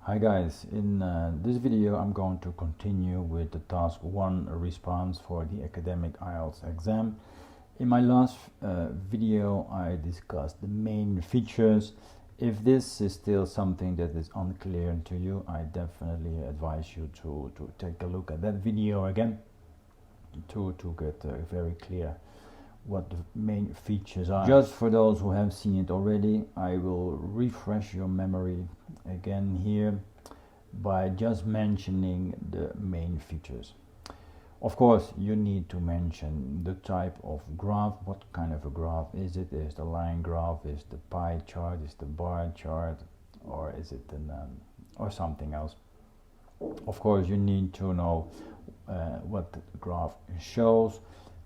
Hi guys, in this video I'm going to continue with the task 1 response for the academic IELTS exam. In my last video I discussed the main features. If this is still something that is unclear to you, I definitely advise you to take a look at that video again to get very clear what the main features are. Just for those who have seen it already, I will refresh your memory again here by just mentioning the main features. Of course, you need to mention the type of graph. What kind of a graph is it? Is the line graph, is the pie chart, is the bar chart, or is it or something else? Of course, you need to know what the graph shows,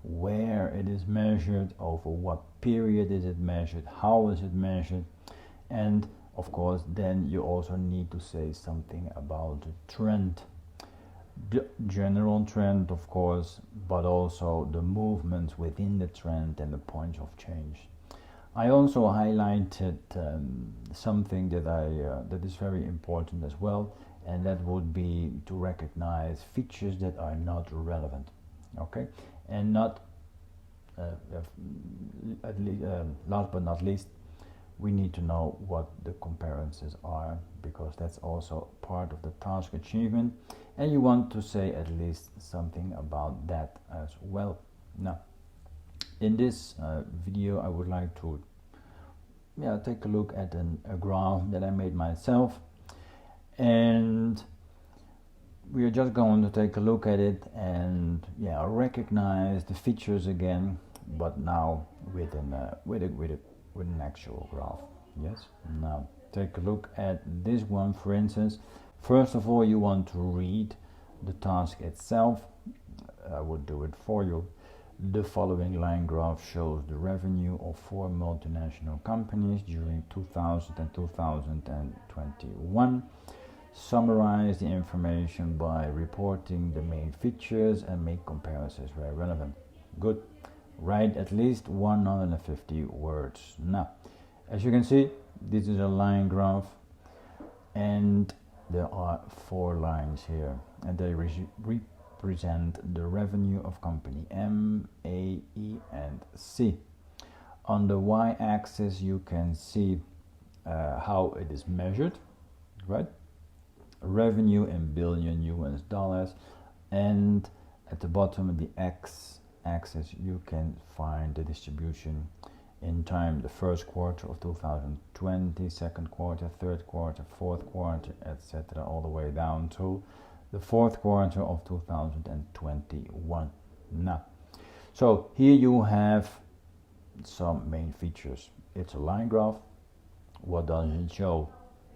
where it is measured, over what period is it measured, how is it measured, and of course then you also need to say something about the trend, the general trend of course, but also the movements within the trend and the points of change. I also highlighted something that that is very important as well, and that would be to recognize features that are not relevant, okay, and not last but not least, we need to know what the comparisons are, because that's also part of the task achievement, and you want to say at least something about that as well. Now, in this video I would like to take a look at a graph that I made myself, and we are just going to take a look at it and recognize the features again, but now with an actual graph. Yes. Now take a look at this one, for instance. First of all, you want to read the task itself. I would do it for you. The following line graph shows the revenue of 4 multinational companies during 2000 and 2021. Summarize the information by reporting the main features and make comparisons where relevant. Good. Write at least 150 words. Now, as you can see, this is a line graph, and there are 4 lines here, and they represent the revenue of company M, A, E, and C. On the y-axis, you can see how it is measured, right? Revenue in billion US dollars, and at the bottom of the x-axis you can find the distribution in time: the first quarter of 2020, second quarter, third quarter, fourth quarter, etc., all the way down to the fourth quarter of 2021. Now, so here you have some main features. It's a line graph. What does it show?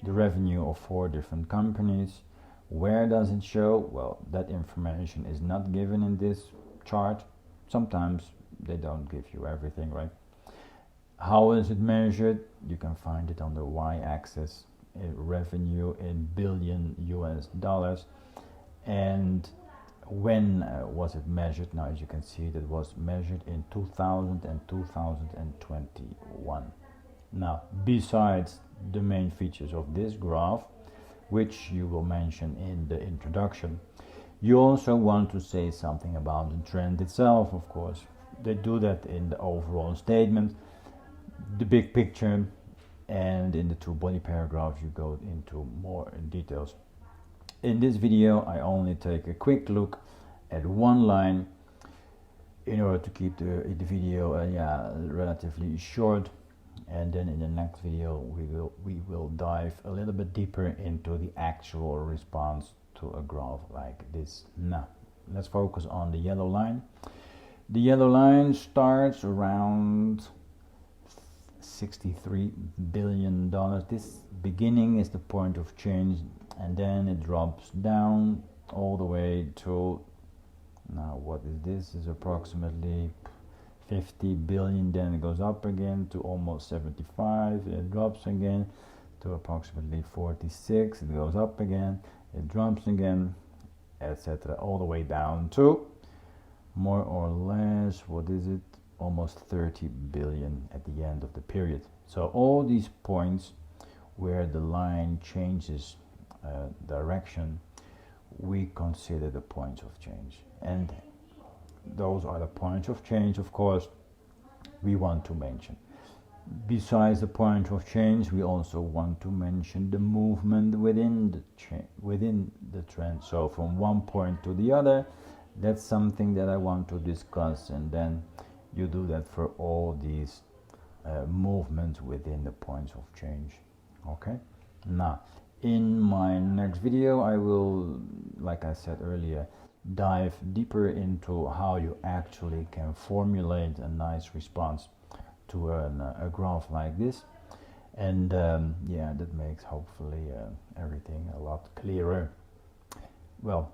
The revenue of 4 different companies. Where does it show? Well, that information is not given in this chart. Sometimes they don't give you everything, right? How is it measured? You can find it on the y-axis, revenue in billion US dollars. And when was it measured? Now, as you can see, that was measured in 2000 and 2021. Now, besides the main features of this graph, which you will mention in the introduction, you also want to say something about the trend itself. Of course, they do that in the overall statement, the big picture, and in the 2 body paragraphs you go into more details. In this video I only take a quick look at 1 line in order to keep the video relatively short. And then in the next video we will dive a little bit deeper into the actual response to a graph like this. Now, let's focus on the yellow line. The yellow line starts around $63 billion. This beginning is the point of change, and then it drops down all the way to, now what is this, is approximately 50 billion, then it goes up again to almost 75, it drops again to approximately 46, it goes up again, it drops again, etc., all the way down to more or less, what is it, almost 30 billion at the end of the period. So all these points where the line changes direction, we consider the points of change. And those are the points of change, of course, we want to mention. Besides the point of change, we also want to mention the movement within the trend. So from one point to the other, that's something that I want to discuss, and then you do that for all these movements within the points of change. Okay. Now, in my next video, I will, like I said earlier, dive deeper into how you actually can formulate a nice response to a graph like this, and yeah, that makes hopefully everything a lot clearer. Well,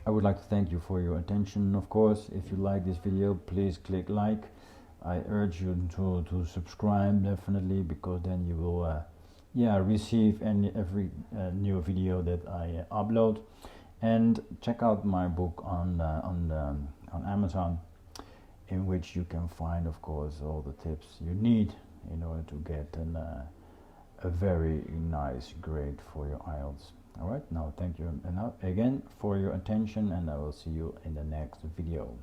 I would like to thank you for your attention. Of course, if you like this video, please click like. I urge you to subscribe definitely, because then you will yeah, receive every new video that I upload. And check out my book on Amazon, in which you can find, of course, all the tips you need in order to get a very nice grade for your IELTS. All right, now thank you again for your attention, and I will see you in the next video.